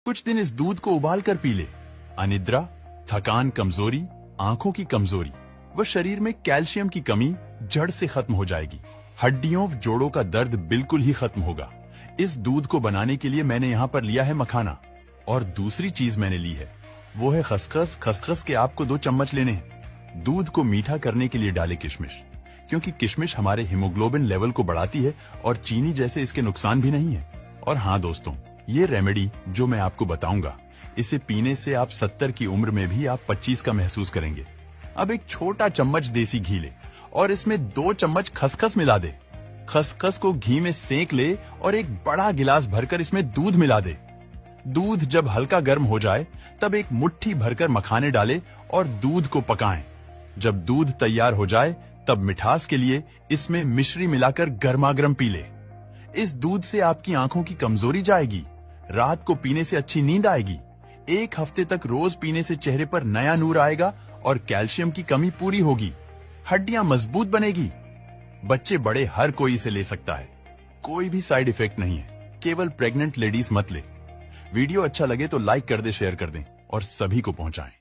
कुछ दिन इस दूध को उबाल कर पी ले। अनिद्रा, थकान, कमजोरी, आंखों की कमजोरी व शरीर में कैल्शियम की कमी जड़ से खत्म हो जाएगी। हड्डियों, जोड़ों का दर्द बिल्कुल ही खत्म होगा। इस दूध को बनाने के लिए मैंने यहाँ पर लिया है मखाना, और दूसरी चीज मैंने ली है वो है खसखस। खसखस के आपको 2 चम्मच लेने हैं। दूध को मीठा करने के लिए डाले किशमिश, क्योंकि किशमिश हमारे हीमोग्लोबिन लेवल को बढ़ाती है और चीनी जैसे इसके नुकसान भी नहीं है। और हाँ दोस्तों, ये रेमेडी जो मैं आपको बताऊंगा, इसे पीने से आप 70 की उम्र में भी आप 25 का महसूस करेंगे। अब एक छोटा चम्मच देसी घी ले और इसमें 2 चम्मच खसखस मिला दे। खसखस को घी में सेंक ले और एक बड़ा गिलास भरकर इसमें दूध मिला दे। दूध जब हल्का गर्म हो जाए तब एक मुट्ठी भरकर मखाने डाले और दूध को पकाएं। जब दूध तैयार हो जाए तब मिठास के लिए इसमें मिश्री मिलाकर गर्मागर्म पी ले। इस दूध से आपकी आंखों की कमजोरी जाएगी, रात को पीने से अच्छी नींद आएगी। 1 हफ्ते तक रोज पीने से चेहरे पर नया नूर आएगा और कैल्शियम की कमी पूरी होगी। हड्डियां मजबूत बनेगी। बच्चे बड़े हर कोई इसे ले सकता है। कोई भी साइड इफेक्ट नहीं है। केवल प्रेग्नेंट लेडीज मत ले। वीडियो अच्छा लगे तो लाइक कर दे, शेयर कर दें और सभी को पहुंचाएं।